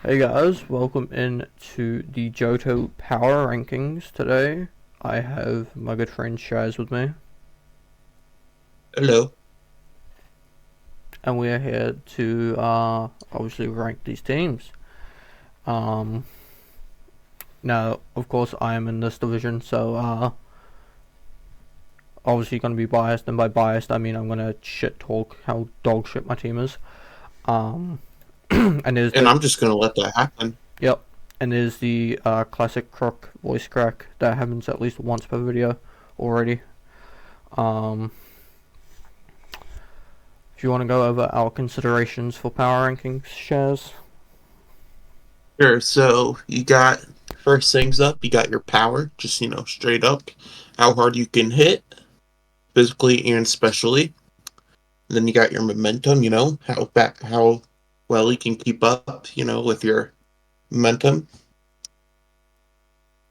Hey guys, welcome in to the Johto Power Rankings today. I have my good friend Shaz with me, Hello. and we are here to obviously rank these teams. Um, Now, of course, I am in this division, so obviously going to be biased, and by biased I mean I'm going to shit talk how dog shit my team is. Um, and there's And the I'm just gonna let that happen. Yep, and there's the classic crook voice crack that happens at least once per video already. Um, If you want to go over our considerations for power rankings, shares. Sure. So you got first things up. You got your power, just straight up, how hard you can hit, physically and specially. Then you got your momentum. How well you can keep up. With your momentum.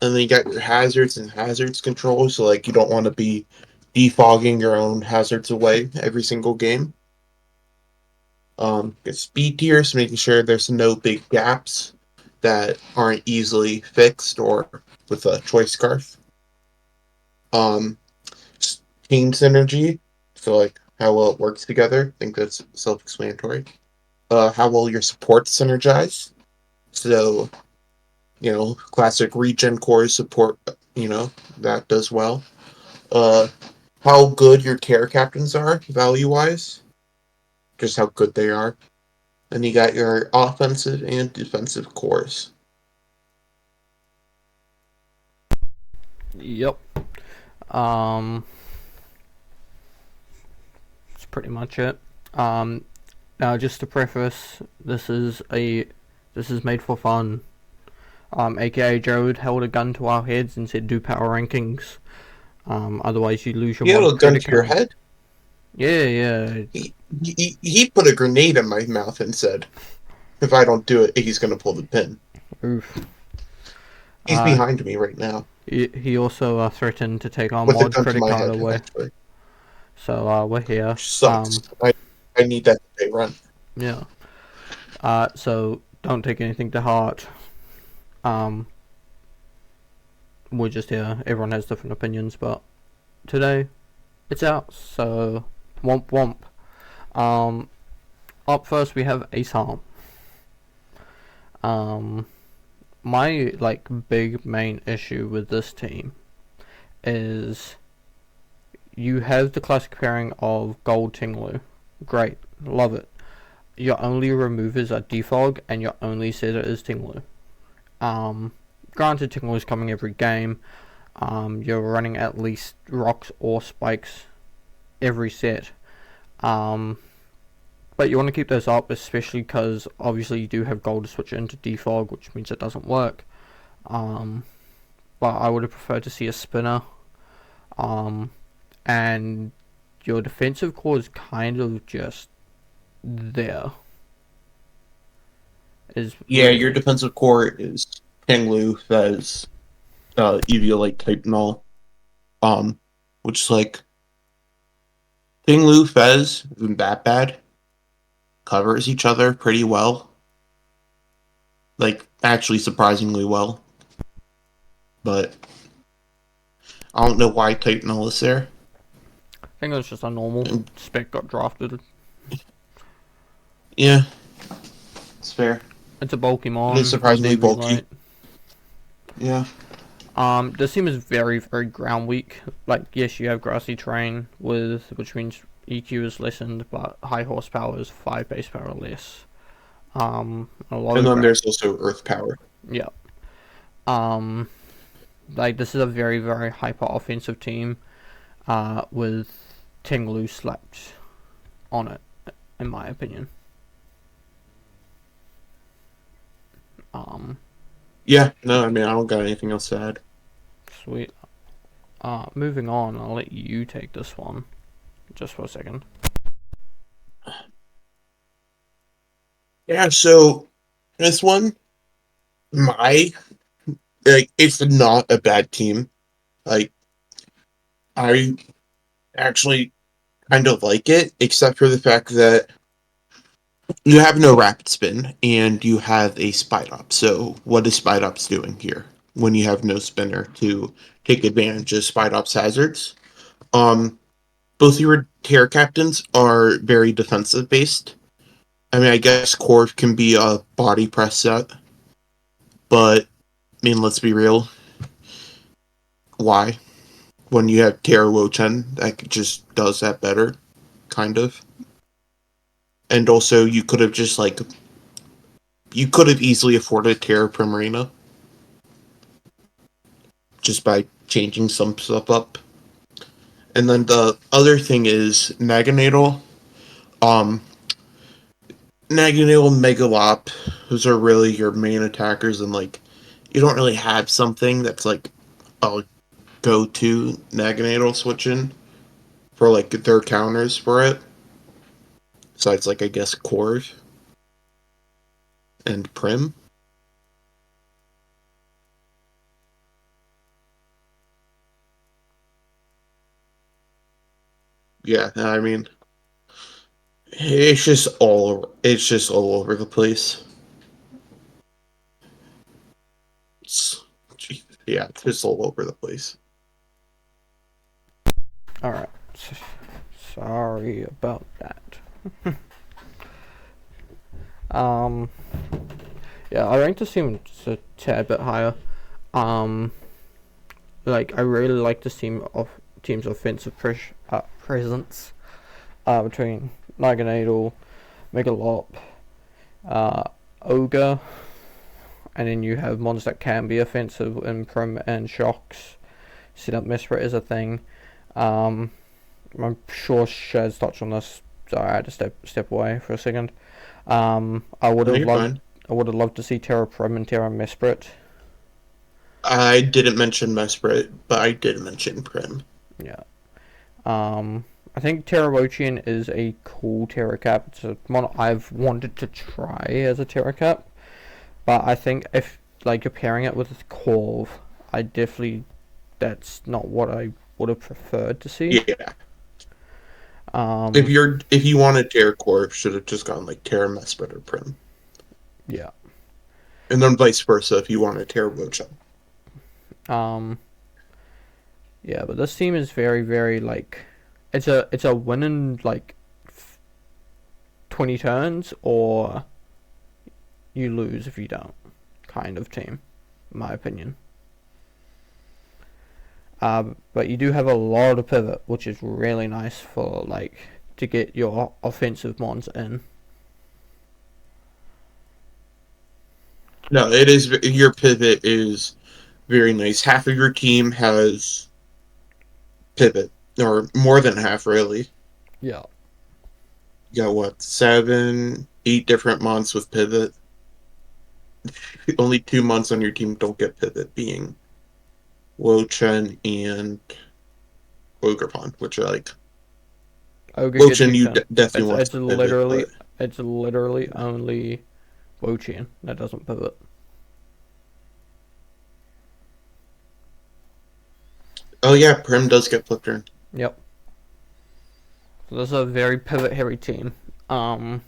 And then you got your hazards and hazards control. So like you don't want to be defogging your own hazards away every single game. Get speed tiers, making sure there's no big gaps that aren't easily fixed or with a choice scarf. Um, Team synergy, so like how well it works together. I think that's self-explanatory. How well your support synergize. So classic regen core support. That does well. Uh, how good your care captains are value wise, just how good they are. Then you got your offensive and defensive cores. Yep. Um, that's pretty much it. Um, Now just to preface, this is made for fun. AKA Jared held a gun to our heads and said, "Do power rankings. Otherwise you lose your He had mod a gun credit to your count." head. Yeah, yeah. He put a grenade in my mouth and said, "If I don't do it, he's gonna pull the pin." Oof. He's Uh, behind me right now he also threatened to take our with a mod gun to credit my card head. away. Actually, So we're here. which sucks. I need that to pay rent. Yeah. So don't take anything to heart. Um, we're just here. Everyone has different opinions, but today it's out. So womp womp. Um, Up first we have Asam. Um, my big main issue with this team is you have the classic pairing of Gold Tinglu. Great, love it. Your only removers are Defog and your only setter is Tinglu. Um, Granted, Tinglu is coming every game. You're running at least rocks or spikes every set. Um, but you want to keep those up, especially because obviously you do have gold to switch into defog, which means it doesn't work. Um, but I would have preferred to see a spinner. Um, and your defensive core is kind of just there. Is Yeah, your really defensive core is Penglu, Fez, Eviolite type null. Um, which is like Penglu, Fez isn't that bad. Covers each other pretty well. Like actually surprisingly well. But I don't know why type null is there. I think it's just a normal And spec got drafted. yeah, it's fair. It's a bulky It is mon with no surprisingly relight. bulky. Yeah. This team is very ground weak. Like, yes, you have grassy terrain with which means EQ is lessened, but high horsepower is 5 base power less. A lot And of then ground. there's also Earth Power. Yeah. Um, like this is a very hyper offensive team. With Tinglu slapped on it, in my opinion. Um, Yeah, no, I mean I don't got anything else to add. Sweet. Moving on, I'll let you take this one just for a second. Yeah, so this one, my like it's not a bad team. Like I actually kind of like it, except for the fact that You have no rapid spin, and you have a Spite Up. So, what is Spite Ops doing here when you have no spinner to take advantage of Spite Ops hazards? Um, Both your Terror Captains are very defensive based. I mean, I guess Core can be a body press set, but I mean, let's be real. Why? When you have Terror Wochen, that just does that better, kind of. And also, you could have just like you could have easily afforded Terror Primarina just by changing some stuff up. And then the other thing is Naganadel. Um, Naganadel, Megalop, those are really your main attackers, and like you don't really have something that's like a go-to Naganadel switching for like their counters for it. Besides, like I guess Corv and Prim. Yeah, I mean, it's just all over the place. It's, yeah, it's just all over the place. Alright. Sorry about that. um, yeah, I ranked this team just a tad bit higher. Um, I really like this team's offensive presence. Between Naganadel, Megalop, uh, Ogre, and then you have mons that can be offensive in Prim and Shocks. Set up Mesprit is a thing. I'm sure Shaz touched on this, so I had to step away for a second. I would No, have you're loved fine. I would have loved to see Terra Prim and Terra Mesprit. I didn't mention Mesprit, but I did mention Prim. Yeah. I think Terrawochian is a cool Terra Cap. It's one I've wanted to try as a Terra Cap, but I think if you're pairing it with Corv, I definitely that's not what I would have preferred to see. Yeah. Um, If you wanted Terra Corp, should have just gone like Terra Mesprit or Prim. yeah. And then vice versa if you wanted Terra Rocha. Um, yeah, but this team is very, very it's a win in 20 turns or you lose if you don't kind of team, in my opinion. But you do have a lot of pivot, which is really nice for to get your offensive mons in. No, it is your pivot is very nice. Half of your team has pivot, or more than half, really. Yeah. You got what, 7, 8 different months with pivot. Only 2 months on your team don't get pivot, being Wochen and Ogrepon, which are like Ogre gets Wochen. you You turn. definitely It's want it's to pivot, literally but it's literally only Wochian that doesn't pivot. oh yeah, Prim does get flip turn. Yep. So this is a very pivot heavy team. Um,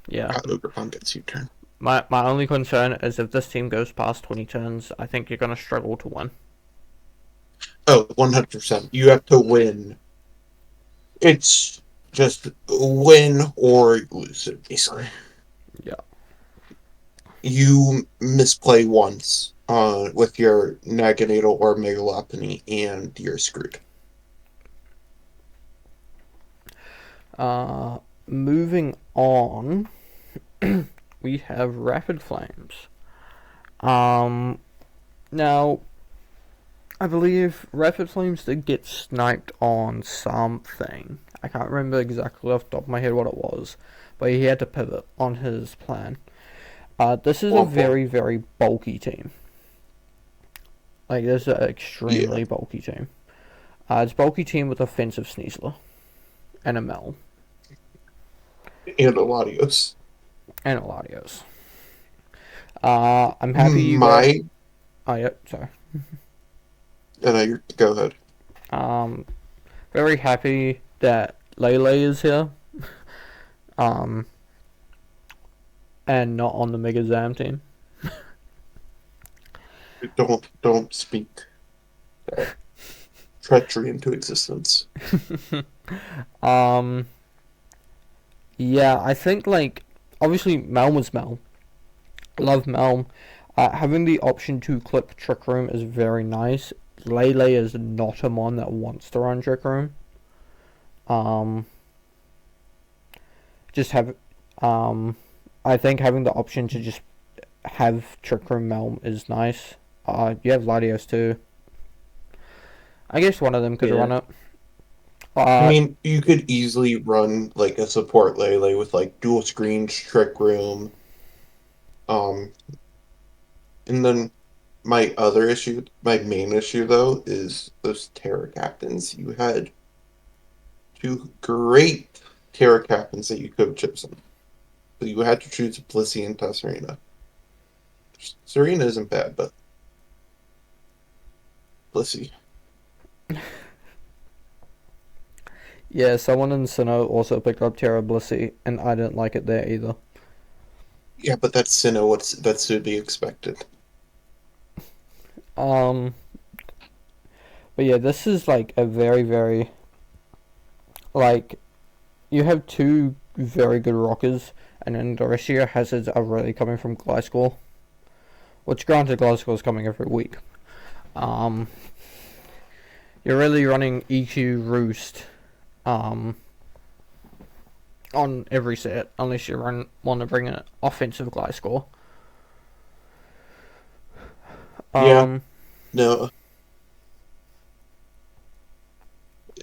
yeah. Ogrepon gets you turn. My only concern is if this team goes past 20 turns, I think you're gonna struggle to win. Oh, 100%. You have to win. It's just win or lose it, basically. Yeah. You misplay once with your Naganadel or Megalopony, and you're screwed. Moving on, we have Rapid Flames. Um, Now I believe Rapid Flames did get sniped on something. I can't remember exactly off the top of my head what it was, but he had to pivot on his plan. This is a Awful. very, very bulky team. This is an Yeah. extremely bulky team. It's a bulky team with offensive Sneasler and a Mel And Eladios. and Eladios. I'm happy you got. My. Oh, yeah, sorry. Go ahead. Um, Very happy that Lele is here. Um, and not on the Mega Zam team. Don't speak that treachery into existence. um, yeah, I think like obviously Melm was Melm. Love Melm. Having the option to clip Trick Room is very nice. Lele is not a mon that wants to run Trick Room. Um, just have, um, I think having the option to just have Trick Room Melm is nice. You have Latios too. I guess one of them could Yeah. run it. I Uh, mean, you could easily run like a support Lele with like dual screens, trick room, um, and then my main issue though, is those Terra captains. You had two great Terra captains that you could have chosen. But you had to choose Blissey and Serena. Serena isn't bad, but Blissey. yeah, someone in Sinnoh also picked up Terra Blissey, and I didn't like it there either. Yeah, but that's Sinnoh. That's to be expected. Um, but yeah, this is like a very, very like you have two very good rockers, and then the rest of your hazards are really coming from Gliscor. Which, granted, Gliscor is coming every week. Um, you're really running EQ Roost um, on every set, unless you want to bring an offensive Gliscor. Yeah, Um, no,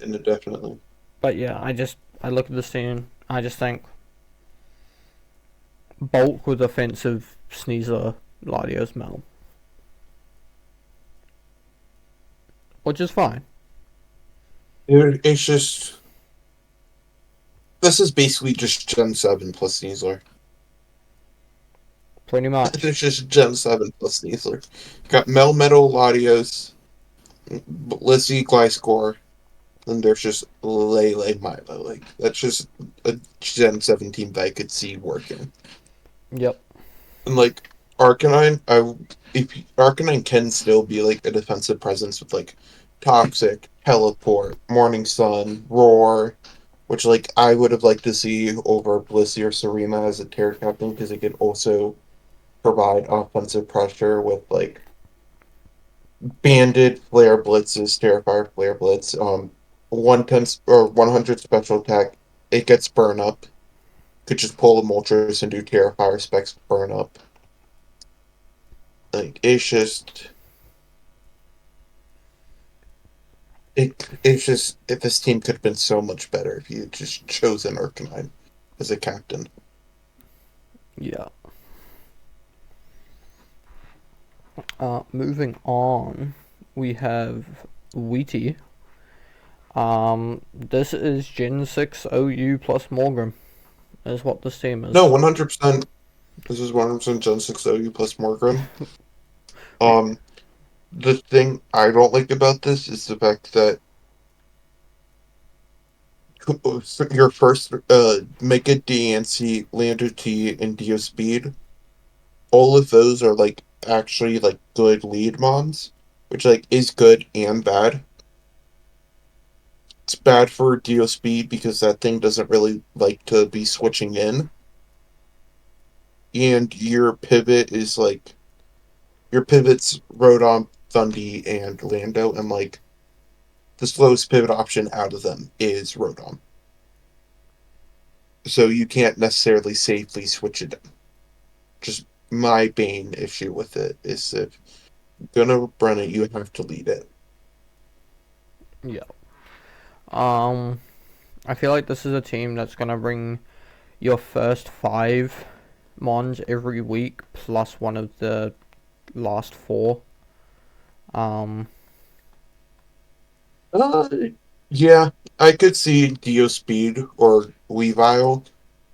and definitely. but yeah, I look at this team. I just think bulk with offensive Sneasler, Latios, Mel, which is fine. It's just this is basically just Gen 7 plus Sneasler. Pretty much. It's just Gen 7 plus Sneasler. Got Melmetal, Latios, Lizzie, Gliscor, and there's just Lele Milo. Like, that's just a Gen 7 team that I could see working. Yep. And, like, Arcanine, if Arcanine can still be, like, a defensive presence with, like, Toxic, Teleport, Morning Sun, Roar, which, like, I would have liked to see over Blissey or Serena as a Terra captain because it could also provide offensive pressure with like banded flare blitzes, Terrifier flare blitz, 110 or 100 special attack. It gets burn up. Could just pull a Moltres and do Terrifier specs burn up. Like it's just it's just if this team could have been so much better if you had just chosen Arcanine as a captain. Yeah. Moving on, we have Wheaty. This is Gen 6 OU plus Morgan, is what this team is. No, 100%. This is 100% Gen 6 OU plus Morgrem. Right. Um, the thing I don't like about this is the fact that your first Mega DNC, Lander T, and Dio Speed, all of those are like actually like good lead mons, which like is good and bad. It's bad for Dio Speed because that thing doesn't really like to be switching in, and your pivot's Rodon, Thundy, and Lando, and like the slowest pivot option out of them is Rodon. So you can't necessarily safely switch it. Just my main issue with it is if you're gonna run it, you have to lead it. Yeah. Um, I feel like this is a team that's gonna bring your first five Mons every week plus one of the last four. Um, Uh, yeah, I could see Dio Speed or Weavile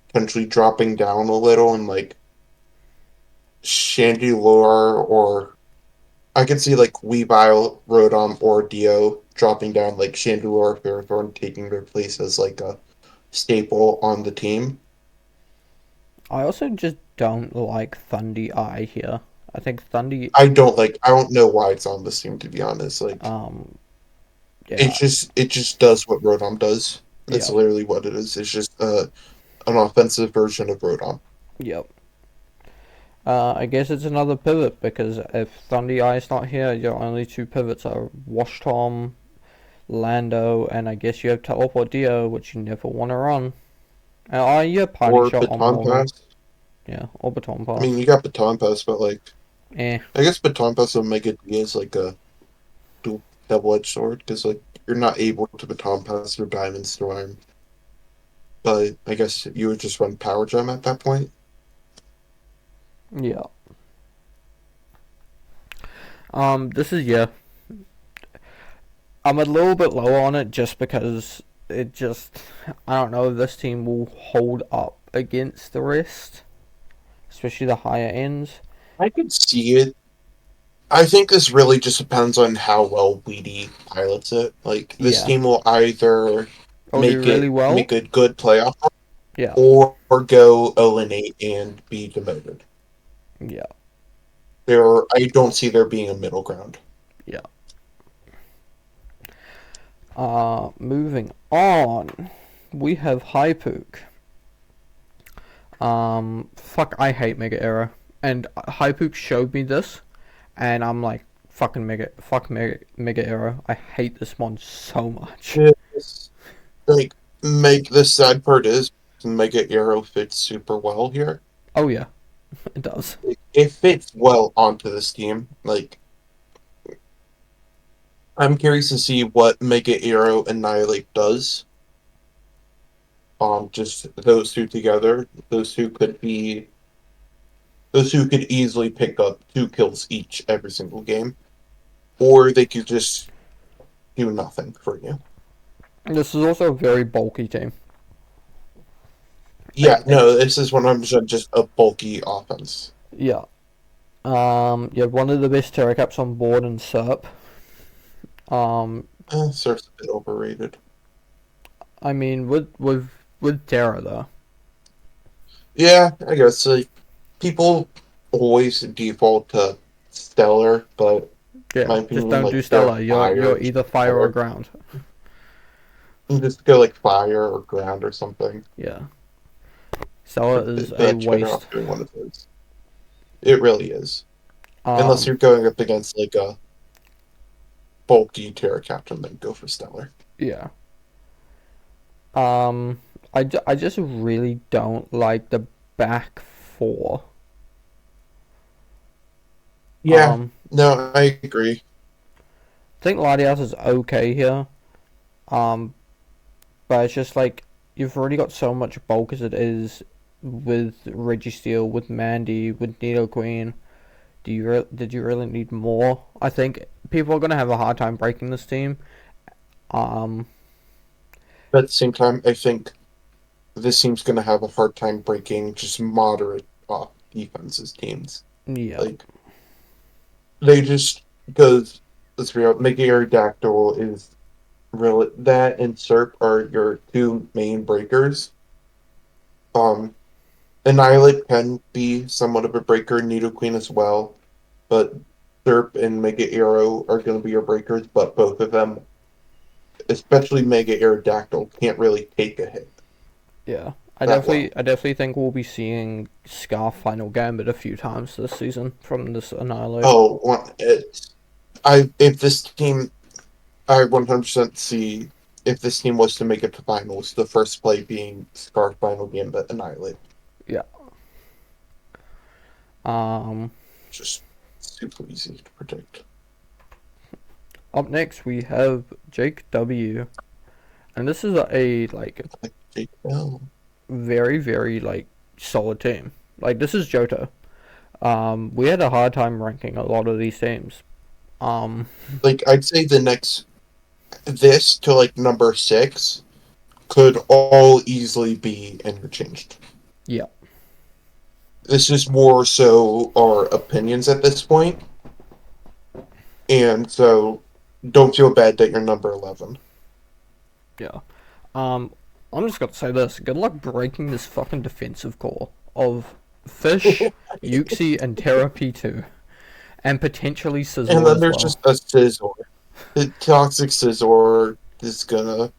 potentially dropping down a little, and like Chandelure, or I could see like Weavile, Rotom, or Dio dropping down, like Chandelure, Ferrothorn taking their place as like a staple on the team. I also just don't like Thundy Eye here. I think Thundy, I don't know why it's on this team, to be honest. Like, um, yeah, it just does what Rodon does. It's yeah, literally what it is. It's just an offensive version of Rodon. yep. I guess it's another pivot because if Thundy Eye is not here, your only two pivots are Wash Tom, Lando, and I guess you have Teleport Dio, which you never want to run. You have Parting Or Shot on Baton Morgan. Pass. Yeah, or Baton I Pass. mean, you got Baton Pass, but like, Eh, I guess Baton Pass will make it as like a dual double-edged sword because like you're not able to Baton Pass your Diamond Storm. But I guess you would just run Power Gem at that point. yeah. This is, yeah. I'm a little bit lower on it just because it just, I don't know if this team will hold up against the rest, especially the higher ends. I could see it. I think this really just depends on how well Weedy pilots it. Like this Yeah. team will either Or do really well. make a good playoff Yeah. or go 0-8 and be demoted. Yeah. I don't see there being a middle ground. Yeah. Moving on, we have Hypook. Fuck, I hate Mega Era, and Hypook showed me this, and I'm like, fuck Mega Era. I hate this one so much. Yes. Like make the sad part is Mega Arrow fits super well here. Oh yeah, it does. It fits well onto this team. Like I'm curious to see what Mega Arrow Annihilate does. Just those two together. Those two could easily pick up 2 kills each every single game. Or they could just do nothing for you. This is also a very bulky team. Yeah, Like no, it's this is 100% just a bulky offense. yeah. You have one of the best Terra Caps on board in SERP. Um, Surf's a bit overrated. I mean with Terra though. Yeah, I guess like people always default to Stellar, but in Yeah, my just opinion, don't do like their Stella. You're fire either fire or Stellar. ground. You just go like fire or ground or something. Yeah, Stella is a That's better waste. off doing one of those. It really is. Unless Um, you're going up against like a bulky Terra Captain, then go for Stellar. yeah. I just really don't like the back four. Yeah, Um, no, I agree. I think Latias is okay here. Um, but it's just like you've already got so much bulk as it is with Registeel, with Mandy, with Nido Queen. Did you really need more? I think people are gonna have a hard time breaking this team. Um, But at the same time, I think this team's going to have a hard time breaking just moderate off defenses teams. yeah, Like they just because let's be real, Mega Aerodactyl is really that and Serp are your two main breakers. Um, Annihilate can be somewhat of a breaker, Nidoqueen as well, but Serp and Mega Arrow are going to be your breakers. But both of them, especially Mega Aerodactyl, can't really take a hit yeah. that well. I definitely think we'll be seeing Scarf Final Gambit a few times this season from this Annihilate. I if this team, I 100% see if this team was to make it to finals, the first play being Scarf Final Gambit Annihilate. Yeah. Um, Just super easy to predict. Up next we have Jake W, and this is a like Like Jake Bell. very like solid team. Like this is Johto. We had a hard time ranking a lot of these teams. Um, Like I'd say the next this to like number 6 could all easily be interchanged. yeah, This is more so our opinions at this point, and so don't feel bad that you're number 11. yeah. Um, I'm just gonna say this. Good luck breaking this fucking defensive core of Fish, Yuxi, and Terra P2. And potentially And Scizor then as there's well. just a Scizor. The toxic Scizor is gonna.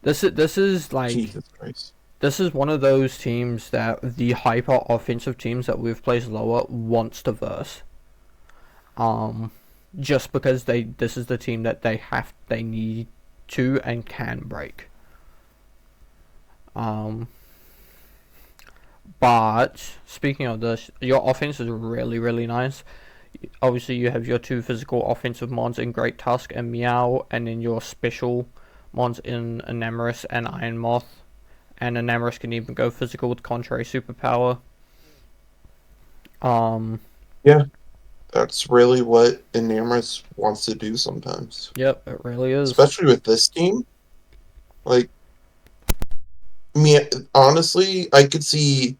This is like Jesus Christ. this is one of those teams that the hyper offensive teams that we've placed lower wants to verse. Um, just because this is the team that they need to and can break. Um, but speaking of this, your offense is really really nice. Obviously, you have your two physical offensive mons in Great Tusk and Meow, and then your special mons in Enamorus and Iron Moth. And Enamorus can even go physical with Contrary Superpower. Um, Yeah, that's really what Enamorus wants to do sometimes. yep, it really is. Especially with this team. Like, me, honestly, I could see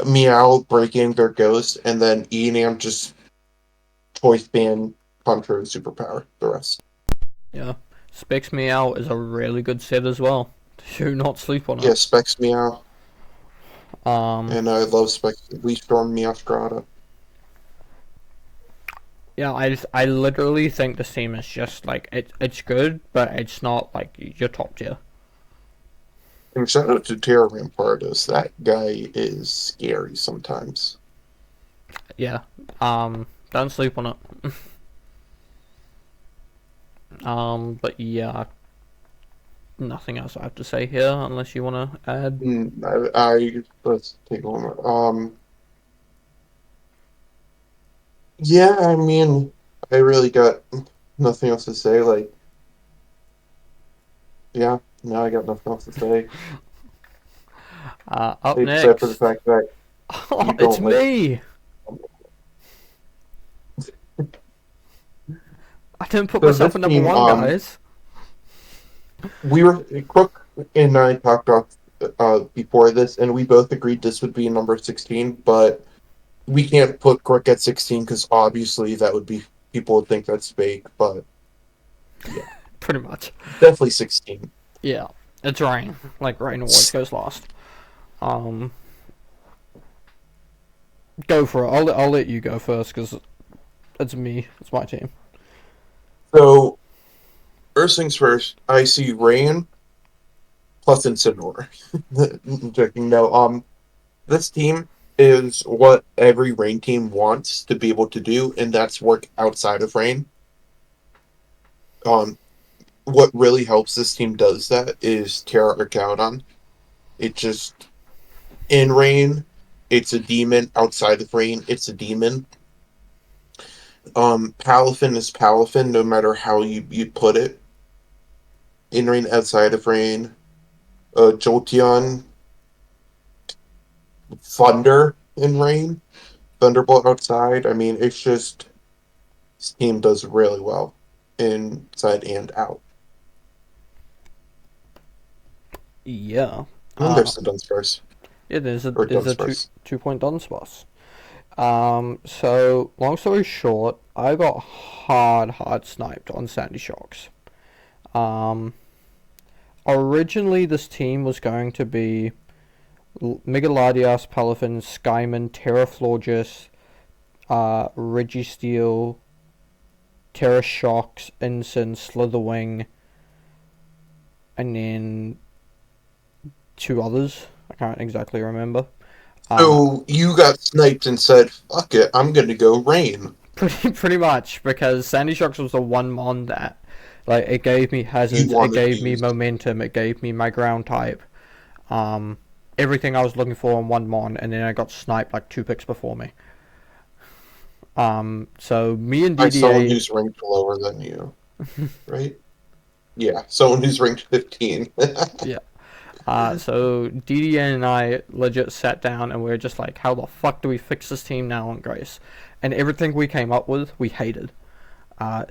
Meow breaking their ghost and then Enam just choice ban Contrary Superpower the rest. Yeah, Specs Meow is a really good set as well. Do not sleep on Yeah, it. Specs Meow. Um, And I love Specs. We Storm Meow Strata. yeah, I literally think this team is just like it's good, but it's not like your top tier. And shout out to Terra Rampardos. That guy is scary sometimes. Yeah. Don't sleep on it. But yeah, nothing else I have to say here unless you want to add. I let's take one more. Yeah, I mean, I really got nothing else to say. Like, yeah, now I got nothing else to say Up except for the next. fact that Oh, you it's don't like. me. I didn't put So myself this at number team, one, guys. we were Crook and I talked off before this, and we both agreed this would be number 16, but we can't put Crook at 16 because obviously that would be people would think that's fake, but yeah, Pretty much. definitely 16. Yeah, it's Rain. Like Rain always goes last. Um, go for it. I'll let you go first because it's me. It's my team. So first things first, I see Rain plus Incineroar. Checking no. This team is what every Rain team wants to be able to do, and that's work outside of Rain. Um, what really helps this team does that is Terra or Cowdon. It just in Rain, it's a demon. Outside of Rain, it's a demon. Palafin is Palafin, no matter how you put it. In Rain, outside of Rain, Jolteon, Thunder in Rain, Thunderbolt outside. I mean, it's just this team does really well inside and out. Yeah. And there's the Dunsparce Yeah. or There's a Dunsparce. 2 point Dunsparce. So long story short, I got hard sniped on Sandy Shocks. Um, Originally this team was going to be Megaladias, Palafin, Skyman, Terraflorges, Registeel, Terra Shocks, Ensign, Slitherwing, and then two others. I can't exactly remember. So you got sniped and said, "Fuck it, I'm gonna go Rain." Pretty much because Sandy Shocks was the one mon that like it gave me You hazards, it wanted to gave me use. momentum, it gave me my ground type, um, everything I was looking for in one mon, and then I got sniped like two picks before me. So me and By someone DDA, who's ranked lower than you, right? Yeah, someone who's ranked 15. yeah. So DDA and I legit sat down and we were just like, how the fuck do we fix this team now on Grace? And everything we came up with, we hated. Uh,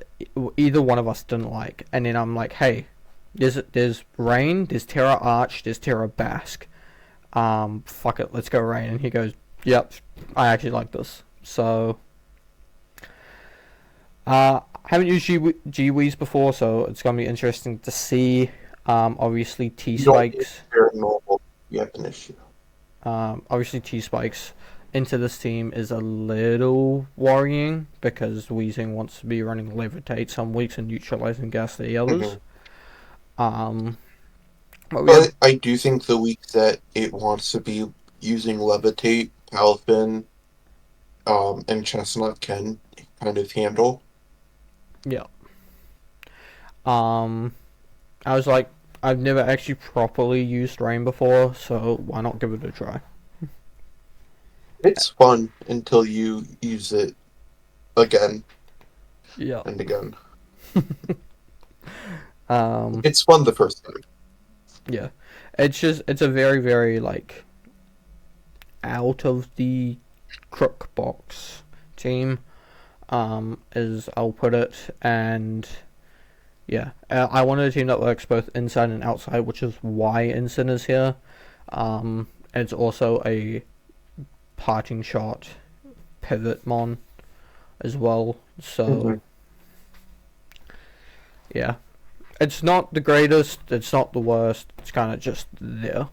Either one of us didn't like. And then I'm like, hey, there's Rain, there's Terra Arch, there's Terra Basque. Fuck it, let's go Rain. And he goes, yep, I actually like this. So, haven't used G-Wees before, so it's gonna be interesting to see. Obviously You don't use T-Spikes. paranormal, you have an issue. Obviously, T Spikes into this team is a little worrying because Weezing wants to be running Levitate some weeks and neutralizing gas the others. Hmm. Um, but we have, But I do think the week that it wants to be using Levitate, Palfin, and Chestnut can kind of handle. yeah. Um, I was like, I've never actually properly used Rain before, so why not give it a try? It's fun until you use it again Yeah. and again. Um, It's fun the first time. yeah. It's a very, very, like, out of the crook box team, as I'll put it, and yeah, I wanted a team that works both inside and outside, which is why Ensign is here. It's also a parting shot pivot mon as well, Hmm. so yeah, it's not the greatest, it's not the worst, it's kind of just there.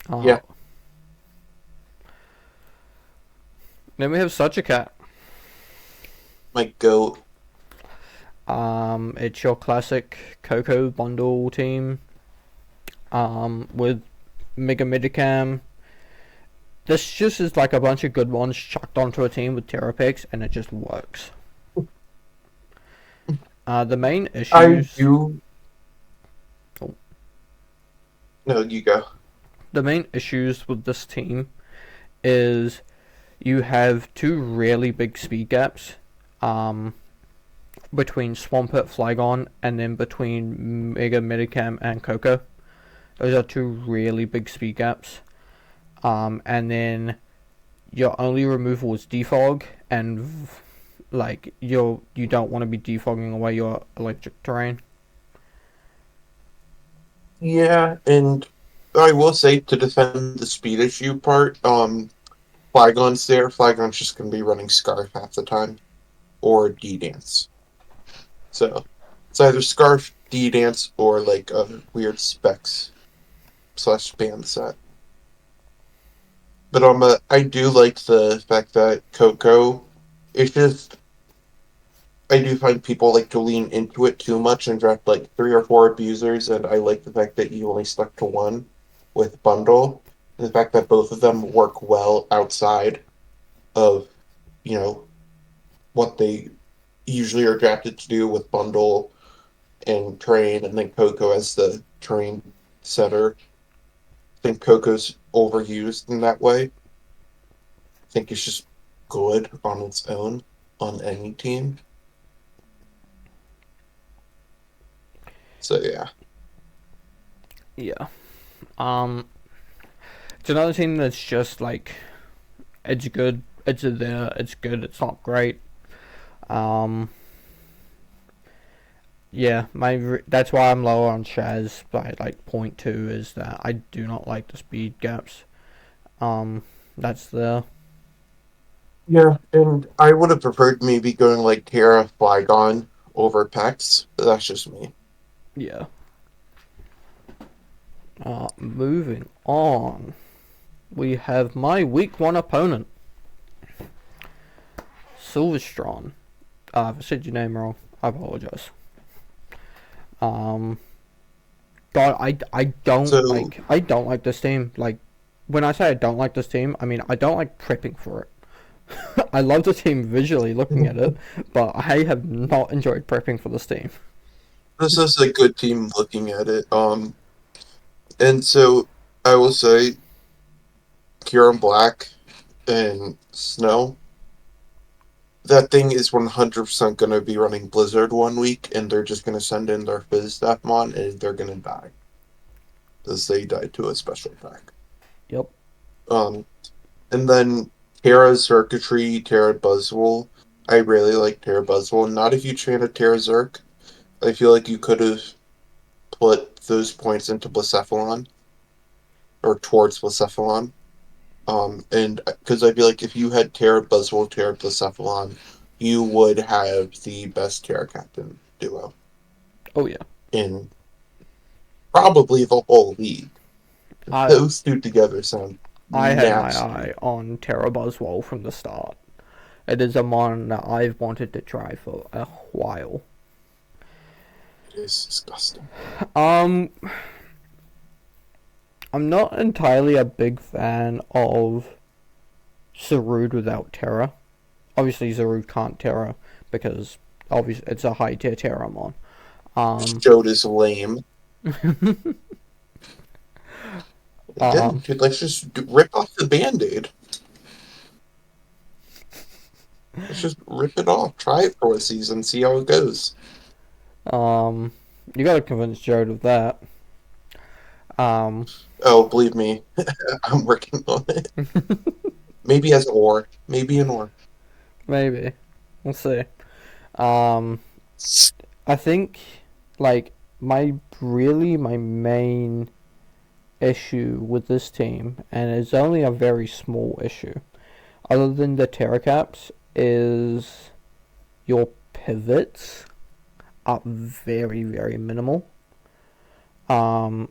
Uh, Yeah, then we have Such a Cat. my goat. It's your classic Coco bundle team. With Mega Midicam. This just is like a bunch of good ones chucked onto a team with Terra picks, and it just works. The main I issues, do. oh, No, you go. the main issues with this team is you have two really big speed gaps, um, between Swampert, Flygon, and then between Mega Midicam and Coco. Those are two really big speed gaps. And then your only removal is defog, and like you don't want to be defogging away your electric terrain. Yeah, and I will say to defend the speed issue part, Flygon's there. Flygon's just going to be running Scarf half the time or D-Dance. So it's either Scarf, D-Dance, or like a weird Specs slash band set. But I do like the fact that Coco, it's just, I do find people like to lean into it too much and draft like three or four abusers, and I like the fact that you only stuck to one with Bundle. And the fact that both of them work well outside of, you know, what they usually are drafted to do with Bundle and Train, and then Coco as the Train setter. I think Coco's overused in that way. I think it's just good on its own on any team. So yeah. Yeah. Um, it's another team that's just like it's good, it's there, it's good, it's not great. Um, yeah, that's why I'm lower on Shaz by like point two is that I do not like the speed gaps. Um, that's there. Yeah, and I would have preferred maybe going like Terra Flygon over Pex, but that's just me. Yeah. Moving on, we have my week one opponent, Silverstron. If I said your name wrong, I apologize. Um, God, So I don't like this team. Like, when I say I don't like this team, I mean I don't like prepping for it. I love the team visually looking at it, but I have not enjoyed prepping for this team. this is a good team looking at it. And so I will say Kieran Black and Snow. That thing is 100% going to be running Blizzard one week, and they're just going to send in their Fizz Deathmon, and they're going to die. Because they died to a special attack. Yep. Um, and then Terra Circuitry, Terra Buzzwole. I really like Terra Buzzwole. Not a huge fan of Terra Zerk. I feel like you could have put those points into Blacephalon or towards Blacephalon. And because I feel like if you had Terra Buzzwole, Terra Blacephalon, you would have the best Terra Captain duo Oh yeah. in probably the whole league. I Those two together sound I had my nasty. eye on Terra Buzzwole from the start. It is a mon that I've wanted to try for a while. It is disgusting. Um, I'm not entirely a big fan of Zarude without Terra. Obviously, Zarude can't Terra because obviously it's a high tier Terramon. Um, Showed is lame. Again, um, dude, let's just rip off the band-aid. Let's just rip it off. Try it for a season, see how it goes. um, you gotta convince Jared of that. Um, Oh, believe me, I'm working on it. Maybe as or, maybe an or. maybe. We'll see. Um, I think, like, my main issue with this team, and it's only a very small issue, other than the Terracaps, is your pivots are very, very minimal. Um,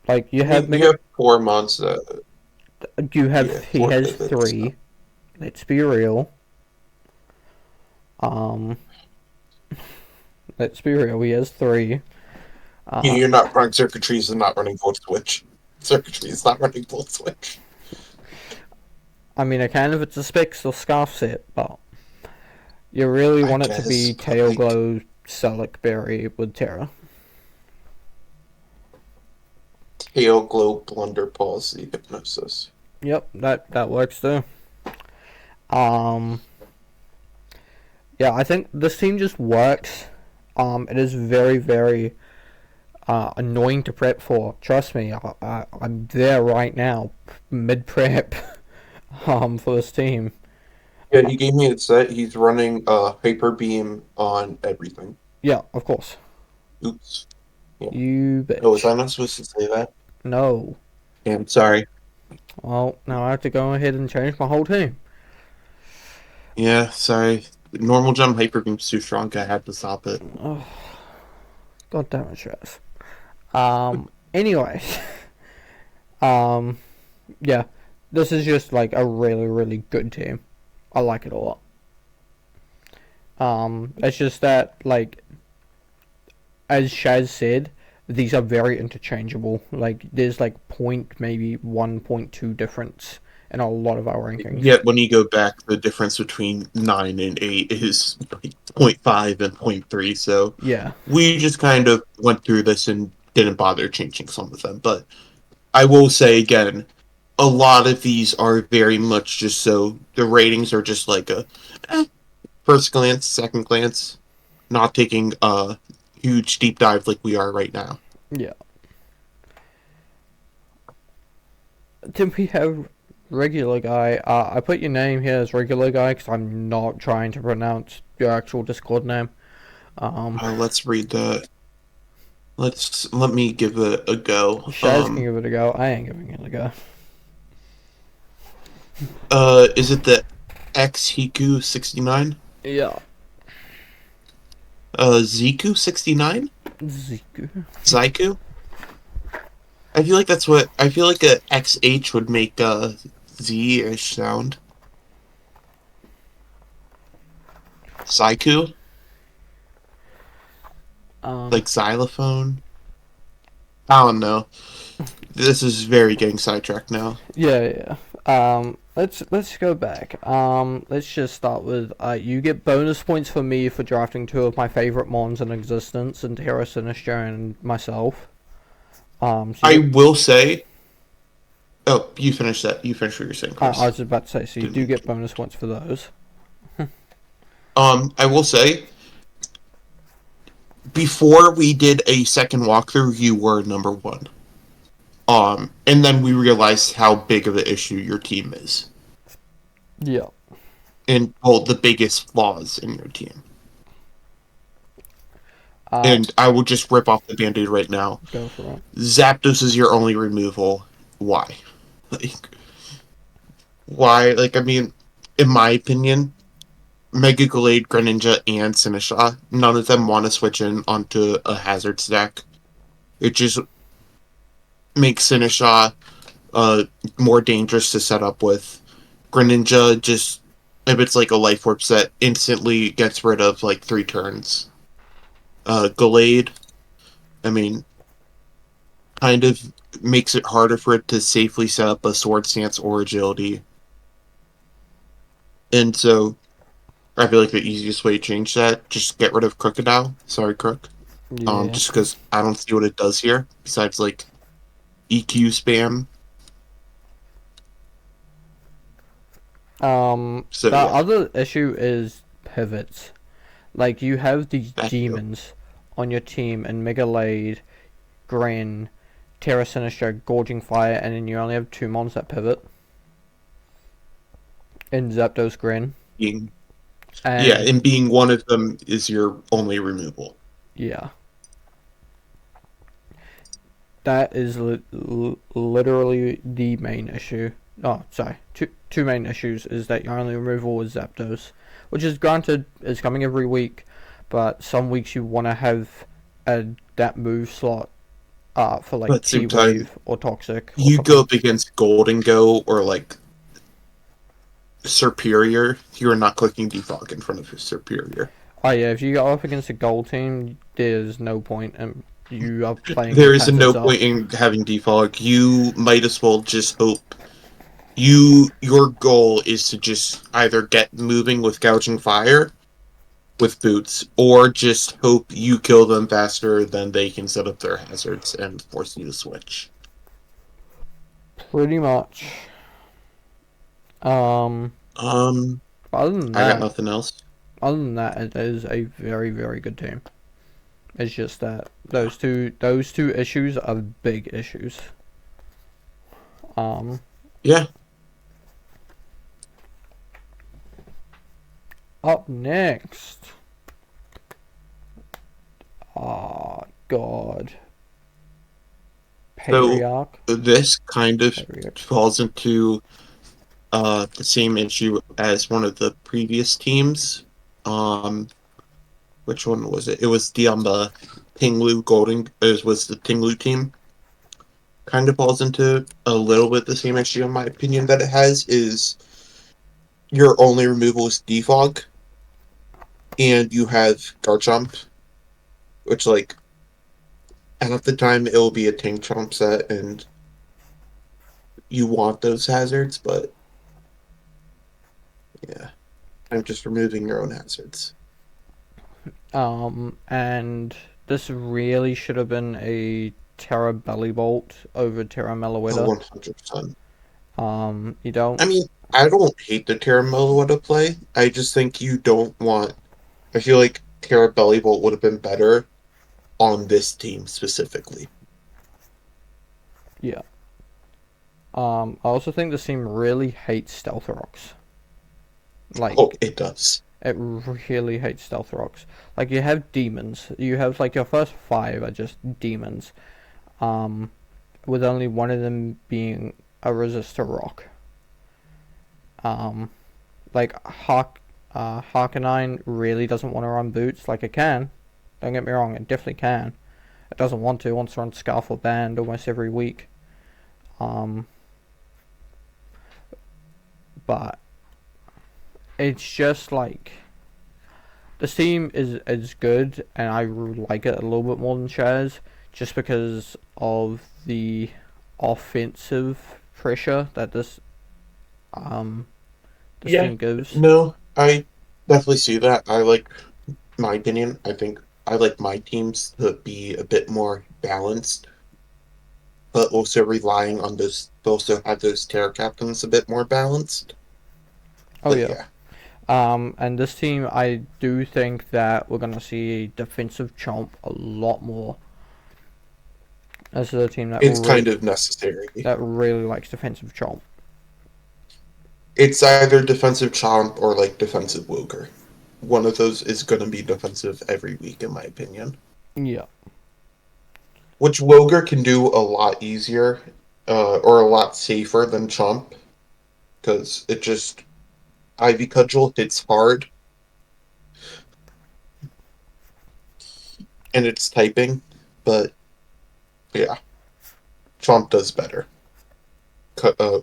like you I have mean, you Mega, have 4 months. you have Yeah, he four has pivots. three. Let's be real. Um, let's be real. He has three. Uh, You're not running circuitries and not running full switch. Circuitry is not running full switch. I mean, I can if it's a Spix or Scarf set, but you really I want it to guess, be but Tail Glow, Selic Berry with Terra. tail glow blunder palsy hypnosis. Yep, that works too. Um, yeah, I think this team just works. It is very, very annoying to prep for. Trust me, I'm there right now, mid prep, for this team. Yeah, he gave me a set. He's running hyper beam on everything. Yeah, of course. Oops. Yeah. You Oh, was bitch. I not supposed to say that? No. Damn, sorry. Well, now I have to go ahead and change my whole team. Yeah, sorry. Normal jump hyper beam's too strong. I had to stop it. Oh, God damn it, Stress. Anyway, um, yeah, this is just like a really, really good team. I like it a lot. It's just that, like, as Shaz said, these are very interchangeable. Like, there's like maybe 1.2 difference in a lot of our rankings. Yet when you go back, the difference between 9 and 8 is like zero point 0.5 and zero point 0.3. So Yeah, we just kind of went through this and didn't bother changing some of them. But I will say again, a lot of these are very much just so the ratings are just like a first glance, second glance, not taking a huge deep dive like we are right now. yeah. Then we have regular guy. I put your name here as regular guy because I'm not trying to pronounce your actual Discord name. Um, Let's read that. Let me give it a go. Shaz can give it a go. I ain't giving it a go. Is it the X Hiku 69? Yeah. Ziku 69? Ziku. Zaiku? I feel like a XH would make a Z-ish sound. Zaiku? Um, Like xylophone? I don't know. This is very getting sidetracked now. yeah. Let's go back. Let's just start with you get bonus points for me for drafting two of my favorite mons in existence, and Terra Sinister and myself. So you I get. will say. Oh, you finish that. You finish what you're saying, I Chris. was about to say, so you Didn't do mean get to. bonus points for those. I will say. Before we did a second walkthrough, you were number one. And then we realized how big of an issue your team is, Yeah. and all the biggest flaws in your team. Uh, And I will just rip off the band-aid right now. go for it. Zapdos is your only removal. Why? Like, why? Like, I mean, in my opinion, Mega Glade, Greninja, and Sinisha, none of them want to switch in onto a hazard stack. It just makes Seneschal more dangerous to set up with. Greninja just, if it's like a life orb set, instantly gets rid of like 3 turns. Gallade, I mean, kind of makes it harder for it to safely set up a Sword Stance or Agility. And so I feel like the easiest way to change that, just get rid of Crocodile. Sorry, Crook. Yeah. Just because I don't see what it does here, besides like EQ spam. So The yeah, other issue is pivots. Like you have these that too. demons on your team in Mega Lade, Gren, Terra Sinistra, Gorging Fire, and then you only have 2 mons that pivot in Zapdos Gren. Being Yeah, And and being one of them is your only removal. yeah, that is literally the main issue. Oh, sorry. Two main issues is that your only removal is Zapdos, which is granted is coming every week, but some weeks you want to have that move slot for But like at the T same time, Wave or Toxic or you go something. up against Golden Go or like Superior, you are not clicking Defog in front of his Superior. Oh yeah, if you go up against a gold team, there's no point in you are playing There with is no hazards up. point in having Defog. You might as well just hope your goal is to just either get moving with Gouging Fire with boots, or just hope you kill them faster than they can set up their hazards and force you to switch. Pretty much. Um, Um, other than I got that, nothing else. it is a very very good team. It's just that those two issues are big issues. Um, Yeah, up next. Oh God, so Patriarch. this kind of Patriarch. falls into the same issue as one of the previous teams. Um, which one was it? It was the Tinglu Golden. It was the Tinglu team. Kind of falls into a little bit the same issue, in my opinion, that it has is your only removal is Defog, and you have Garchomp, which like half the time it will be a Tank Chomp set, and you want those hazards, but yeah, I'm just removing your own hazards. And this really should have been a Terra Belly Bolt over Terra Oh, Meloetta. 100%. You don't. I mean, I don't hate the Terra Meloetta play. I just think you don't want. I feel like Terra Belly Bolt would have been better on this team specifically. Yeah. I also think this team really hates Stealth Rocks. Oh, Like, it does. it really hates Stealth Rocks. Like, you have demons. You have, like, your first 5 are just demons. Um, with only one of them being a resistor rock. Um, like, Harkonine really doesn't want to run boots. Like, it can. Don't get me wrong, it definitely can. It doesn't want to. It wants to run Scarf or Band almost every week. Um, but it's just like this team is good, and I like it a little bit more than Shaz, just because of the offensive pressure that um this Yeah, team gives. no, I definitely see that. I like my opinion. I think I like my teams to be a bit more balanced, but also relying on those, to also have those Terra Captains a bit more balanced. Oh But yeah. yeah, And this team, I do think that we're gonna see a defensive chomp a lot more. This is a team it's kind of necessary. that really likes defensive chomp. It's either defensive Chomp or like defensive Woger. One of those is going to be defensive every week, in my opinion. Yeah. Which Woger can do a lot easier or a lot safer than Chomp because it just Ivy Cudgel hits hard and it's typing. But yeah, Chomp does better.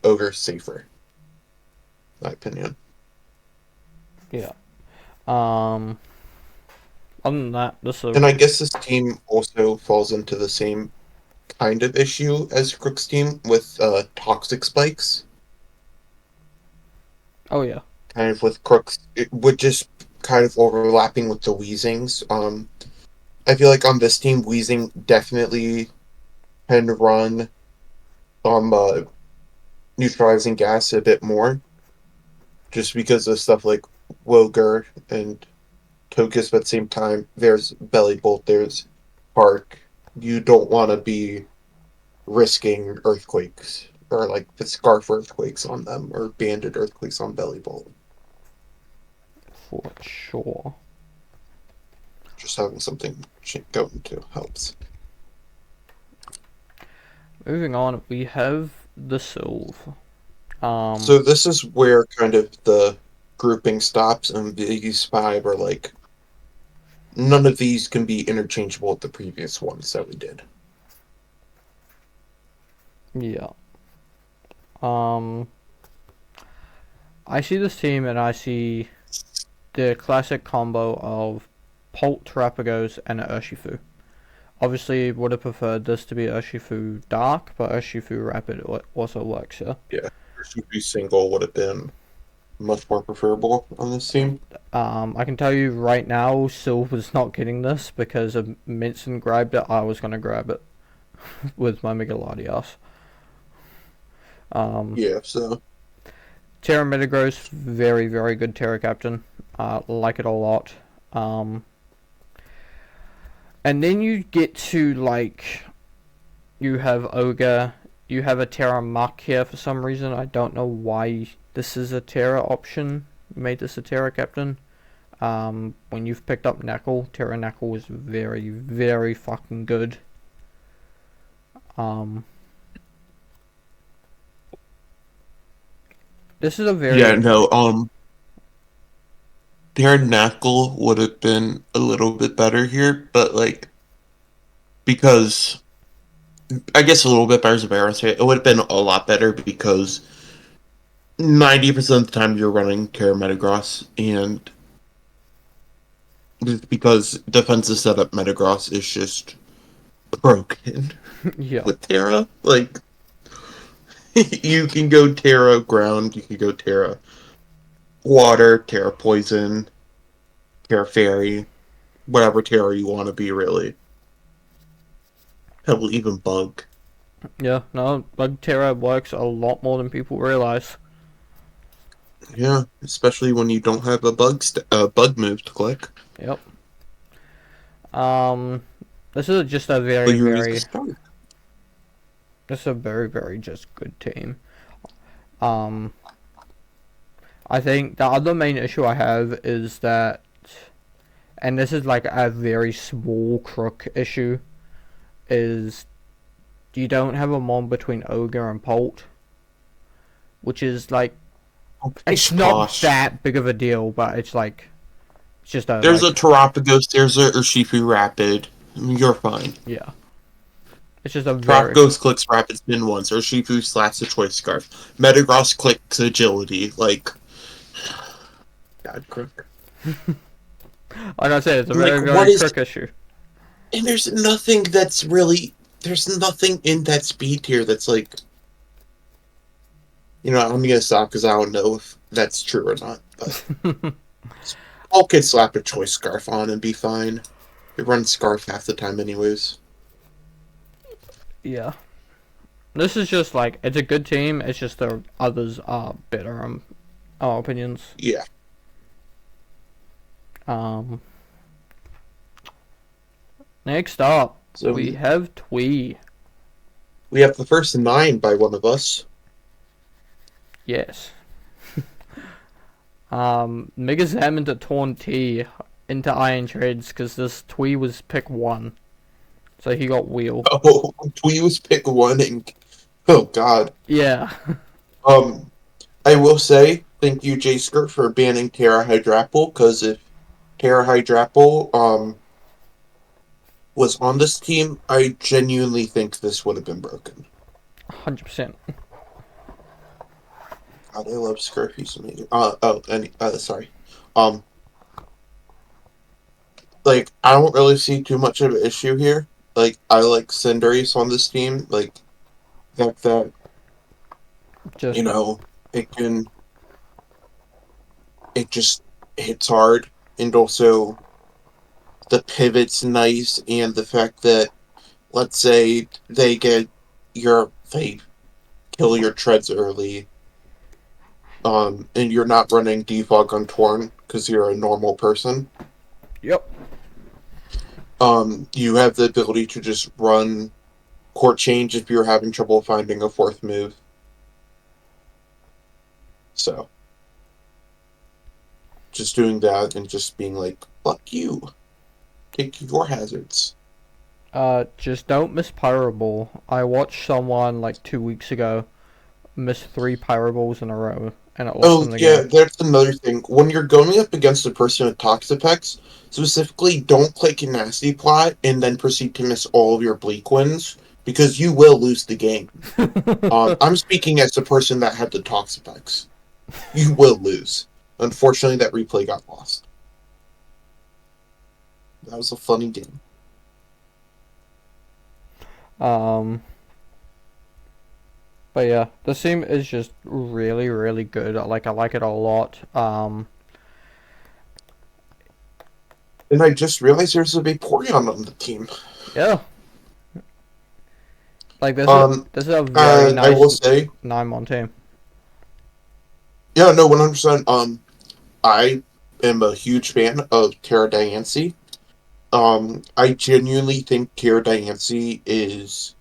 Ogre's safer, in my opinion. Yeah. Um. Other than that, this is And I guess this team also falls into the same kind of issue as Crook's team with toxic spikes. oh yeah. Kind of with Crooks, it would just kind of overlapping with the Weezings. I feel like on this team, Weezing definitely can run neutralizing gas a bit more, just because of stuff like Woger and Tokus. But at the same time, there's Belly Bolt, there's Park. You don't want to be risking earthquakes or like the scarf earthquakes on them or banded earthquakes on Belly Bolt. For sure. Just having something going to helps. Moving on, we have the Sylve. So this is where kind of the grouping stops, and these five are like none of these can be interchangeable with the previous ones that we did. Yeah. Um, I see this team and I see the classic combo of Polt, Terapagos, and Urshifu. Obviously, would have preferred this to be Urshifu Dark, but Urshifu Rapid also works here. Yeah, Urshifu single would have been much more preferable on this team. I can tell you right now, Silver's not getting this because if Minson grabbed it, I was going to grab it with my Megalodios. Yeah, so Terra Metagross, very, very good Terra Captain. Like it a lot. And then you get to, like, you have Ogre, you have a Terra Muck here for some reason. I don't know why this is a Terra option. You made this a Terra Captain. When you've picked up Knuckle, Terra Knuckle is very, very fucking good. This is a very... yeah, no, their Knuckle would have been a little bit better here, but like because I guess a little bit better is embarrassing. It would have been a lot better because 90% of the time you're running Terra Metagross, and because defensive setup Metagross is just broken yeah. with Terra. Like, you can go Terra Ground, you can go Terra Water, Terra Poison, Terra Fairy, whatever Terra you want to be, really. Hell, even Bug. Yeah, no, Bug Terra works a lot more than people realize. Yeah, especially when you don't have a bug move to click. Yep. Um, this is just a But very, you use the very... start. This is a very, very just good team. Um, I think the other main issue I have is that, and this is like a very small crook issue, is you don't have a mon between Ogre and Polt, which is like, it's not that big of a deal, but it's like, it's just a... There's like, a Terapagos, there's a Urshifu Rapid. You're fine. yeah. It's just a very... Terapagos clicks Rapid Spin once, Urshifu slats a Choice Scarf. Metagross clicks Agility. Like, God, crook. Like I said, it's a I'm very, like, very crook issue. And there's nothing that's really... There's nothing in that speed tier that's like... You know, I'm gonna stop because I don't know if that's true or not. But all kids slap a Choice Scarf on and be fine. They run Scarf half the time anyways. Yeah. This is just like, it's a good team, it's just the others are better, our opinions. Yeah. Next up, So we have Twee. we have the first 9 by one of us. Yes. Mega Zam into Torn T into Iron Treads because this Twee was pick 1. So he got Wheel. Oh, Twee was pick 1 and... Oh, God. Yeah. I will say, thank you, J-Skirt, for banning Terra Hydrapple, because if Terra Hydrapple, was on this team, I genuinely think this would have been broken. 100%. God, I love Scarface. Sorry. Um, like I don't really see too much of an issue here. Like I like Cinderace on this team. Like that you Just know it can it just hits hard, and also the pivot's nice, and the fact that let's say they kill your treads early, and you're not running defog on Torn because you're a normal person. yep. You have the ability to just run court change if you're having trouble finding a fourth move. So just doing that and just being like, fuck you. Take your hazards. Just don't miss Pyro Ball. I watched someone like 2 weeks ago miss three Pyro Balls in a row, and it lost Oh them the yeah, game. that's another thing. When you're going up against a person with Toxapex, specifically don't click a nasty plot and then proceed to miss all of your bleak wins because you will lose the game. I'm speaking as the person that had the Toxapex. You will lose. Unfortunately, that replay got lost. That was a funny game. um, but yeah, the team is just really, really good. I like it a lot. And I just realized there's a Vaporeon on the team. Yeah, like Um, this is a very I nice will say, 9-mon team. yeah, no, 100%. I am a huge fan of Terra Diancie. I genuinely think Terra Diancie is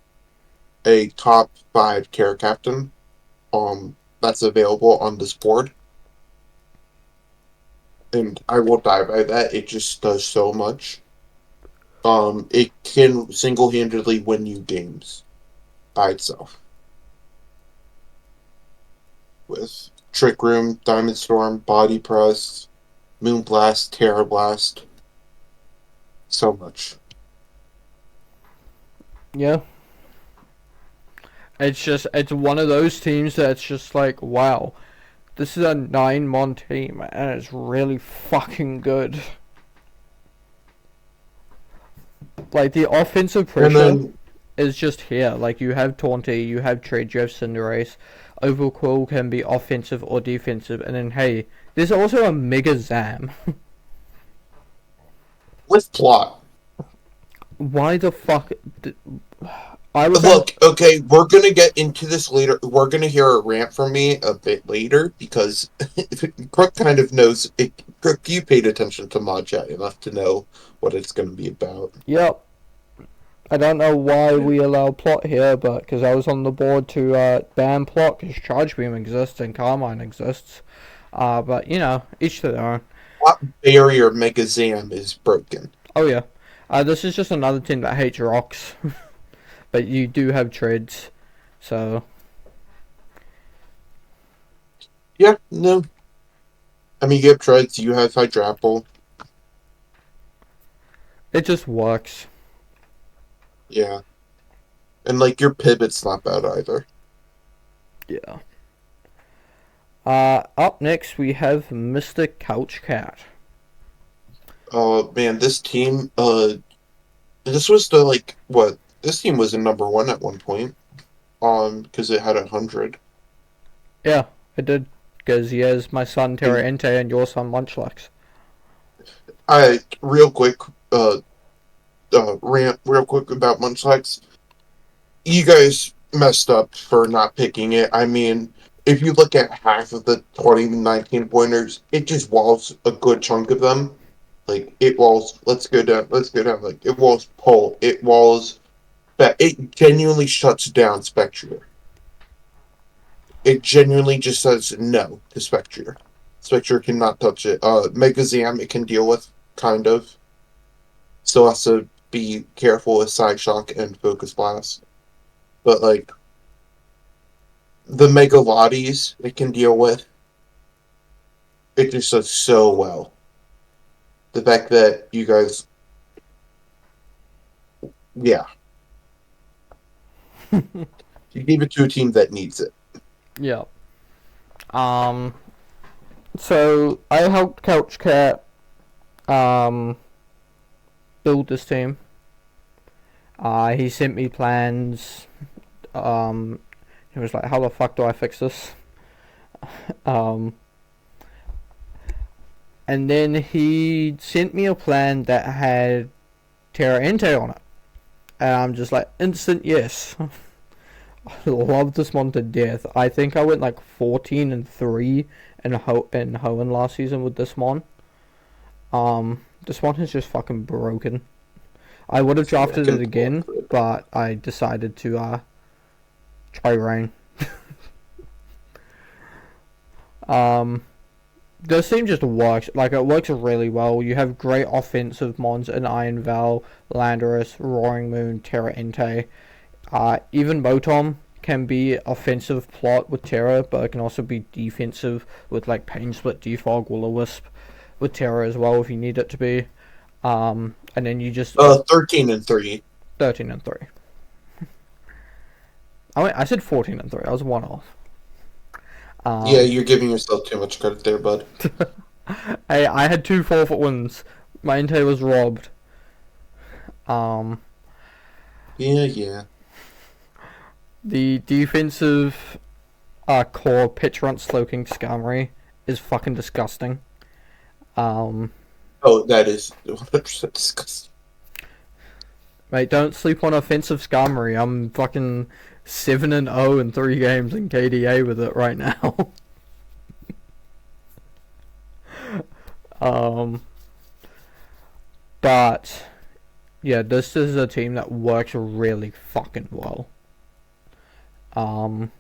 a top five Terra captain. That's available on this board, and I will die by that. It just does so much. It can single-handedly win you games by itself with Trick Room, Diamond Storm, Body Press, Moonblast, Terra Blast, so much. Yeah, it's one of those teams that's just like, wow, this is a 9-mon team, and it's really fucking good. Like the offensive And pressure then, is just here. Like you have Taunty, you have Trade, you have Cinderace. Overquill can be offensive or defensive, and then hey, there's also a Mega Zam. with plot. Why the fuck? I was on. Look, okay, we're gonna get into this later. We're gonna hear a rant from me a bit later because Crook kind of knows. Crook, you paid attention to Mod Chat enough to know what it's gonna be about. Yep. I don't know why we allow plot here, but because I was on the board to ban plot because Charge Beam exists and Carmine exists. But you know, each to their own. What barrier Megazam is broken? Oh yeah. This is just another team that hates rocks, but you do have treads, so Yeah, no. I mean, you have Treads, you have Hydrapple. it just works. Yeah. And, like, your Pivot's not bad either. Yeah. Up next we have Mr. Couch Cat. Man, this team, this was the, like, what? This team was in number one at one point, because it had 100. Yeah, it did, because he has my son Terra And Ente and your son Munchlax. real quick, rant real quick about Munchlax. You guys messed up for not picking it. I mean, if you look at half of the 2019 pointers, it just walls a good chunk of them. Like it walls. Let's go down. Let's go down. Like it walls Pole. It walls. That it genuinely shuts down Spectrier. It genuinely just says no to Spectrier. Spectrier cannot touch it. Megazam it can deal with kind of. Still has to be careful with Side Shock and Focus Blast. But like the Megalodis it can deal with, it just does so well. The fact that you guys, yeah, You gave it to a team that needs it. Yeah. Um. So I helped Couch Cat um build this team. He sent me plans. Um. He was like, "How the fuck do I fix this?" Um. And then he sent me a plan that had Terra Ente on it. And I'm just like, instant yes. I love this one to death. I think I went like 14-3 in Hoenn last season with this one. This one is just fucking broken. I would have See, I drafted can it pull up again, the. but I decided to try rain. Um, this team just works. Like, it works really well. You have great offensive mons in Iron Val, Landorus, Roaring Moon, Terra Ente. Even Motom can be offensive plot with Terra, but it can also be defensive with like Pain Split, Defog, Will-O-Wisp with Terra as well if you need it to be. And then you just 13-3. 13-3. I said 14-3. I was one off. Yeah, Um, you're giving yourself too much credit there, bud. I had two forfeit wins. My Inte was robbed. Um, Yeah, yeah. the defensive core pitch run Slowking Skarmory is fucking disgusting. Um, Oh, that is 100% disgusting. Mate, don't sleep on offensive Skarmory. I'm fucking 7-0 in 3 games in KDA with it right now. um, but yeah, this is a team that works really fucking well. Um,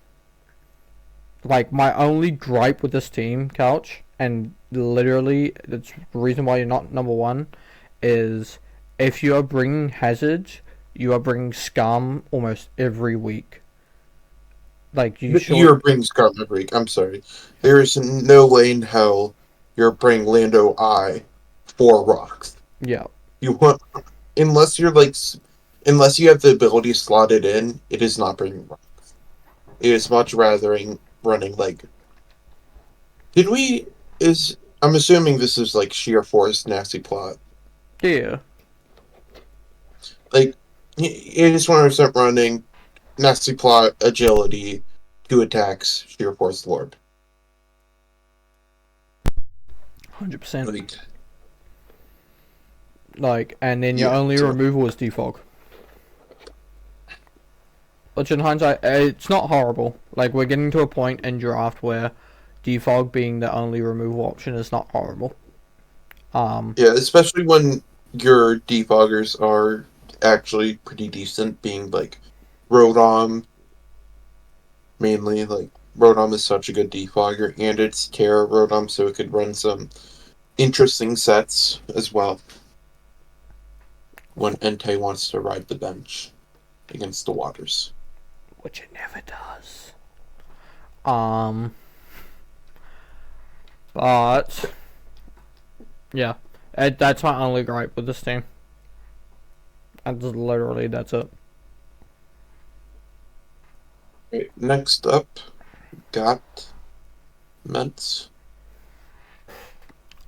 like my only gripe with this team, Couch, and literally it's the reason why you're not number one, is if you are bringing Hazard, you are bringing Scum almost every week. Like you should, You're bringing Scarlet Break. I'm sorry. There is no way in hell you're bringing Lando I 4 rocks. yeah, You want unless you're like unless you have the ability slotted in, it is not bringing rocks. It is much rather running like. Did we is I'm assuming this is like sheer force nasty plot. yeah, Like you just want to start running nasty plot agility, 2 attacks, sheer force lord. 100%. Like Like, and then your yeah, only so removal is defog. Which in hindsight, it's not horrible. Like, we're getting to a point in draft where defog being the only removal option is not horrible. yeah, especially when your defoggers are actually pretty decent, being like Rodom mainly. Like Rodom is such a good defogger, and it's Terra Rodom, so it could run some interesting sets as well when Entei wants to ride the bench against the Waters. Which it never does. Um, but yeah, that's my only gripe with this team. And literally, that's it. Right, next up, got Mets.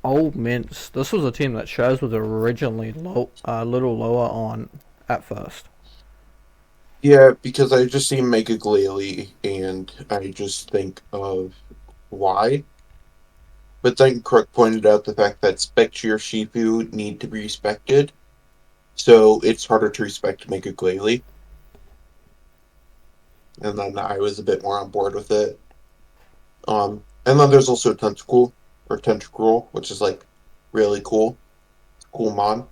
Old Mints. This was a team that Shaz was originally a little lower on at first. Yeah, because I just see Mega Glalie and I just think of why. But then Crook pointed out the fact that Spectre Shifu need to be respected, so it's harder to respect Mega Glalie. And then I was a bit more on board with it. And then there's also Tentacruel, which is like really cool. Cool mon.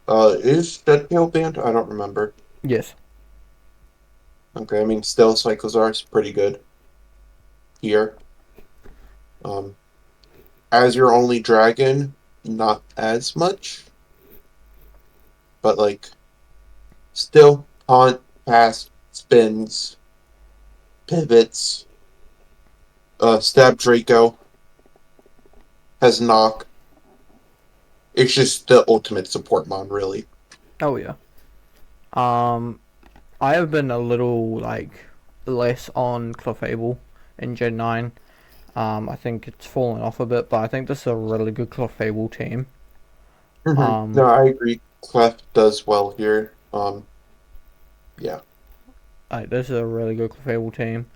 Is Deadtail banned? I don't remember. Yes. Okay, I mean Stealth Cyclozar is pretty good here. Um, as your only dragon, not as much, but like still taunt, pass, spins, pivots. Stab Draco has knock. It's just the ultimate support mon, really. Oh yeah. Um, I have been a little like less on Clefable in Gen 9. I think it's fallen off a bit, but I think this is a really good Clefable team. No, Um, I agree. Clef does well here. Yeah. this is a really good Clefable team.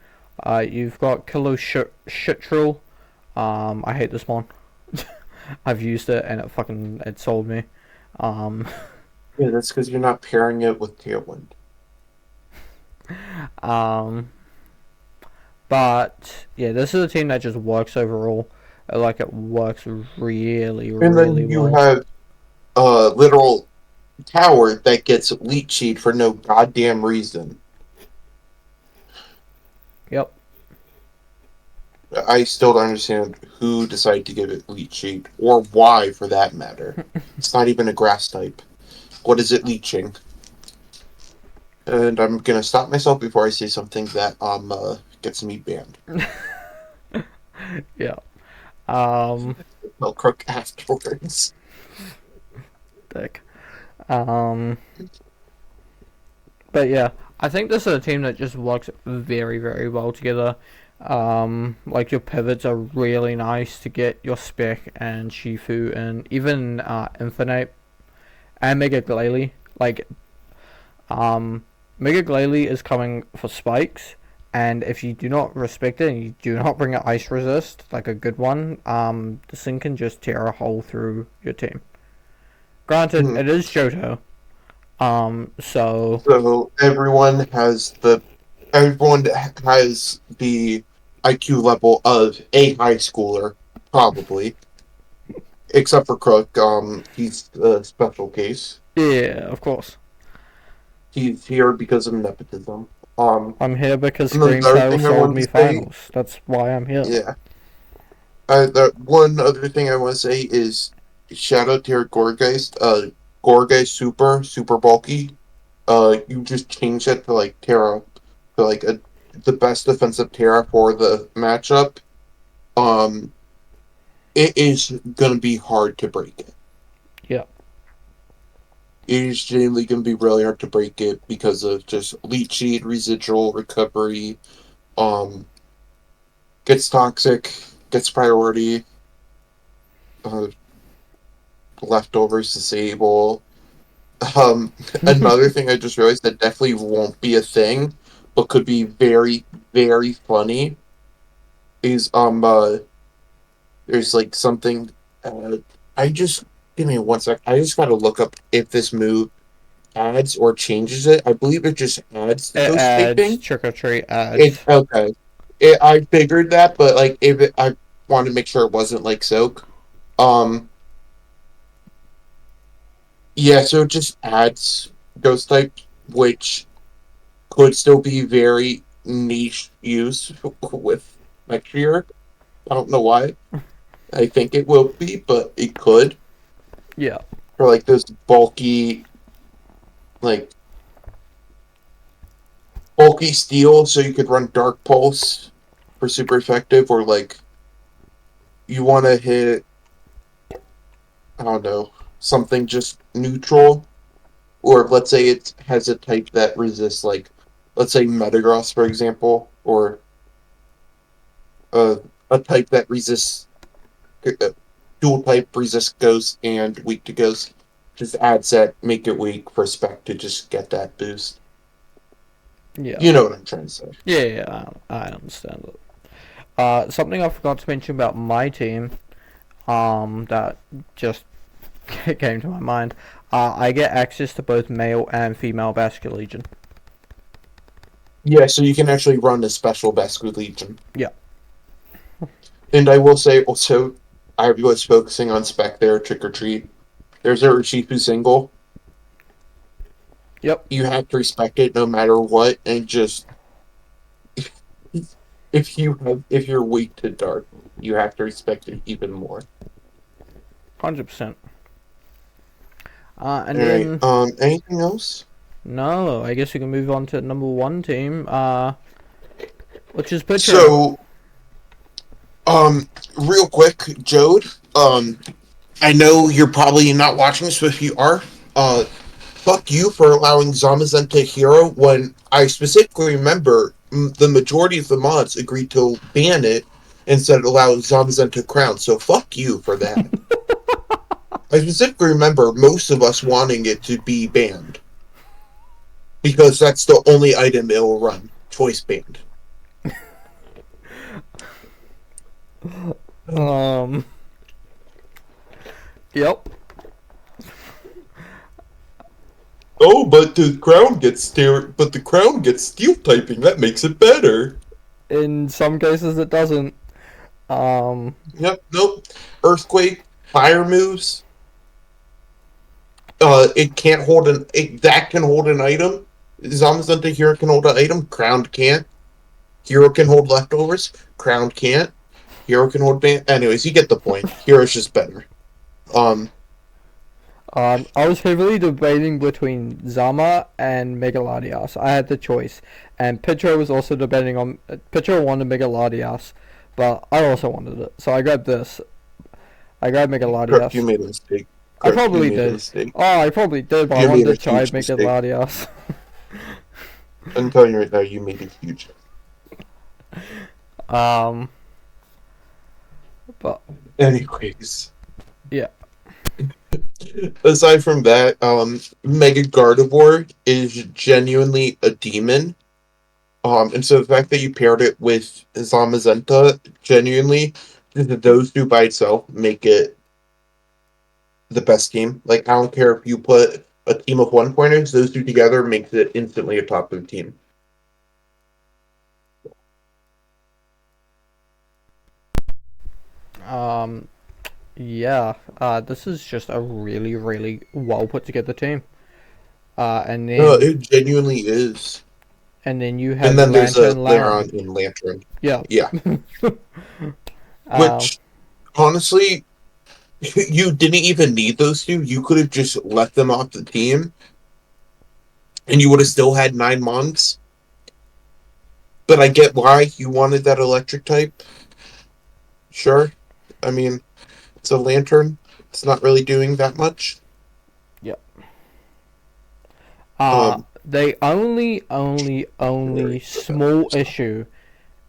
You've got Kilo Shitril. I hate this one. I've used it and it sold me. Um, Yeah, that's because you're not pairing it with Tailwind. um, but yeah, this is a team that just works overall. Like it works really, And really then you well. have a literal tower that gets leech seed for no goddamn reason. Yep. I still don't understand who decided to give it leech seed, or why for that matter. It's not even a grass type. What is it leeching? And I'm gonna stop myself before I say something that gets me banned. Yeah. Um, I'll croak afterwards. Dick. Um, but yeah, I think this is a team that just works very, very well together. Like your pivots are really nice to get your Spec and Shifu and even Infinite and Mega Glalie. Like, um, Mega Glalie is coming for spikes, and if you do not respect it and you do not bring an Ice Resist, like a good one, this thing can just tear a hole through your team. Granted, Mhm. it is Johto, so So everyone has the IQ level of a high schooler, probably, except for Crook. He's a special case. yeah, of course. He's here because of nepotism. Um, I'm here because and then the other Screamtail thing I sold wanted me to say, finals. That's why I'm here. yeah, the one other thing I want to say is shout out to your Gorgeist. Gorgeist super bulky. You just change it to like Terra, to like the best defensive Terra for the matchup. Um, it is gonna be hard to break it. Yeah. It is genuinely gonna be really hard to break it because of just leech seed, residual recovery. Um, gets toxic, gets priority. Uh, Leftovers disable. Um, Another thing I just realized that definitely won't be a thing, but could be very, very funny is there's like something I just give me one sec. I just gotta look up if this move adds or changes it. I believe it just adds the It ghost adds typing. Trick or Treat It adds. okay. I figured that, but like if it, I wanted to make sure it wasn't like soak. Um yeah, so it just adds ghost type, which could still be very niche use with next year. I don't know why. I think it will be, but it could Yeah. for like those like bulky steel, so you could run Dark Pulse for super effective, or like you want to hit, I don't know, something just neutral, or let's say it has a type that resists, like let's say Metagross, for example, or uh, a type that resists dual type resists Ghost and weak to Ghost. Just adds that, make it weak for Spec to just get that boost. Yeah. You know what I'm trying to say. Yeah, I understand it. Something I forgot to mention about my team, that just came to my mind. I get access to both male and female Basket Legion. Yeah, so you can actually run a special Basque Legion. Yeah. And I will say also, I was focusing on Spec there, Trick or Treat. There's a Urshifu single. Yep. You have to respect it no matter what, and just if you're weak to dark, you have to respect it even more. 100%. And All right. then Anything else? no, I guess we can move on to number one team. Which is Pitcher. So, real quick, Jode. I know you're probably not watching this, but if you are, fuck you for allowing Zamazenta Hero when I specifically remember the majority of the mods agreed to ban it instead allow Zamazenta Crown. So fuck you for that. I specifically remember most of us wanting it to be banned because that's the only item it will run. Choice banned. Um. Yep. Oh, but the crown gets steel typing. That makes it better. In some cases, it doesn't. Um. Yep. Nope. Earthquake, fire moves. It can't hold that can hold an item. Zamazenta Hero can hold an item. Crowned can't. Hero can hold leftovers. Crowned can't. Hero can hold anyways, you get the point. Hero's just better. Um I was heavily debating between Zama and Megaladias. I had the choice, and Pitcho was also debating on. Pitcho wanted Megaladias, but I also wanted it, so I grabbed this. I grabbed Kirk, you Megaladias. made a mistake. I Kirk, you probably made a did. mistake. Oh, I probably did, but I You wanted made to a try huge mistake. Megaladias. I'm telling you right now, you made a huge. um, but Anyways. yeah. Aside from that, Mega Gardevoir is genuinely a demon. And so the fact that you paired it with Zamazenta, genuinely, those two by itself make it the best team. Like, I don't care if you put a team of one pointers, those two together makes it instantly a top 15. Um, yeah. This is just a really, really well put together team. And No, then it genuinely is. you And have then there's a Lantern Laren. Laron in Lantern. Yeah. Yeah. um, Which, honestly, you didn't even need those two. You could have just let them off the team, and you would have still had 9 months. But I get why you wanted that electric type. Sure. I mean, it's a lantern. It's not really doing that much. yeah. Um, The only small issue,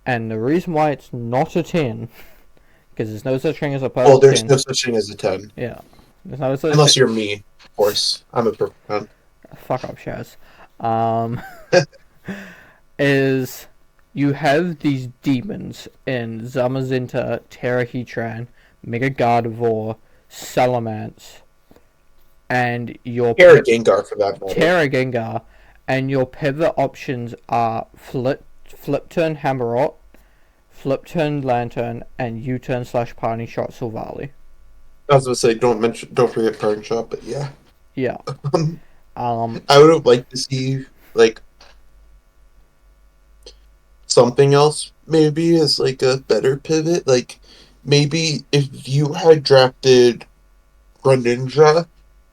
and the reason why it's not a 10, because there's no such thing as a well, perfect there's 10. no such thing as a 10. Yeah. There's no such thing. Unless you're me, of course. I'm a perfect 10. Fuck up, Shaz. Um, is you have these demons in Zamazenta, Terrahedron, Mega Gardevoir, Salamence, and your Gengar, for that matter. Terra Gengar, and your pivot options are flip turn Hammerot, flip turn Lantern, and U turn / Party Shot Silvally. I was gonna say, don't forget Parting Shot, but yeah. Yeah. I would have liked to see, like, something else, maybe, as, like, a better pivot. Like, maybe if you had drafted Greninja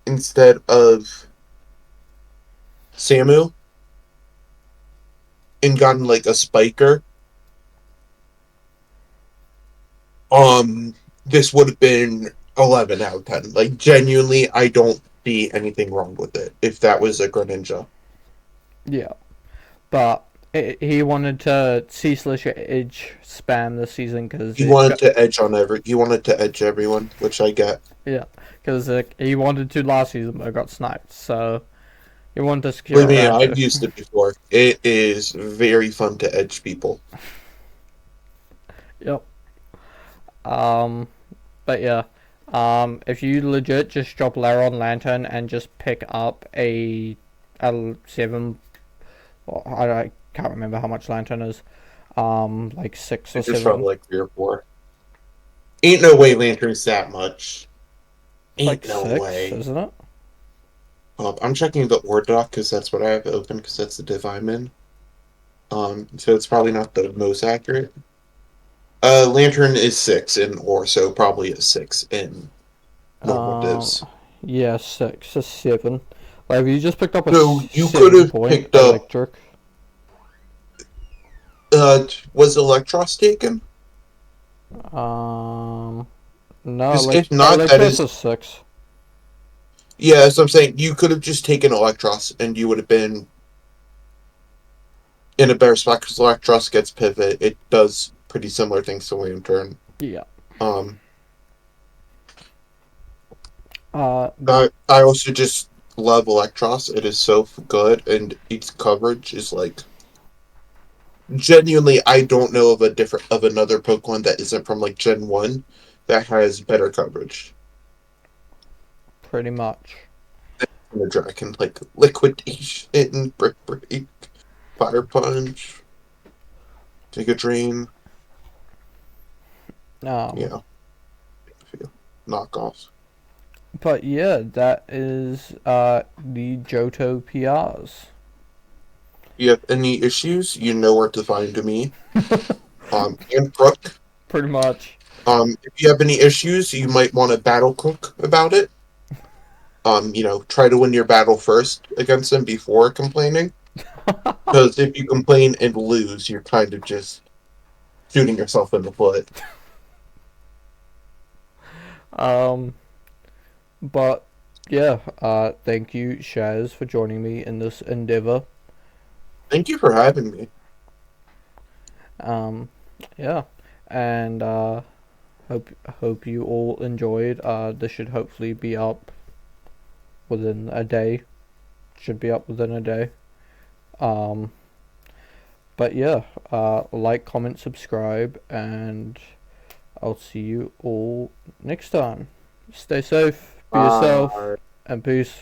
instead of Samu and gotten like a spiker, this would have been 11 out of 10. Like, genuinely, I don't see anything wrong with it if that was a Greninja. Yeah. But he wanted to ceaseless edge spam this season because He wanted to edge he wanted to edge everyone, which I get. yeah, because he wanted to last season but got sniped. So he wanted to secure Believe a me, round I've two. used it before. It is very fun to edge people. Yep. But yeah. If you legit just drop Laron Lantern and just pick up a 7, well, I can't remember how much Lantern is. Like 6 or It's just 7. probably like 3 or 4. Ain't no way Lantern's that much. It's like Ain't no 6, way. isn't it? I'm checking the Ord doc because that's what I have open because that's the div I'm in. So it's probably not the most accurate. Lantern is 6 in Ore, so probably a 6 in normal divs. Yeah, 6 or 7. Like if you just picked up a So you could have 7-point picked up. electric. Was Electros taken? Um, no, Because if not, that Electros is. is 6. Yeah, so I'm saying you could have just taken Electros and you would have been in a better spot because Electros gets pivot. It does pretty similar things to Lantern. Yeah. Um, But I also just love Electros. It is so good, and its coverage is like genuinely. I don't know of another Pokemon that isn't from like Gen 1 that has better coverage pretty much. than the Dragon. Like Liquidation, Brick Break, Fire Punch, Take a Drain. Um, Yeah, knockoffs. but yeah, that is the Johto PRs. You have any issues, you know where to find me. And Brooke. Pretty much. If you have any issues, you might want to battle Cook about it. Try to win your battle first against him before complaining. Because if you complain and lose, you're kind of just shooting yourself in the foot. Um, but yeah, thank you, Shaz, for joining me in this endeavor. Thank you for having me. Um, yeah, and hope you all enjoyed. This should hopefully be up within a day. Should be up within a day. Um, but yeah, like, comment, subscribe, and I'll see you all next time. Stay safe, be yourself, and peace.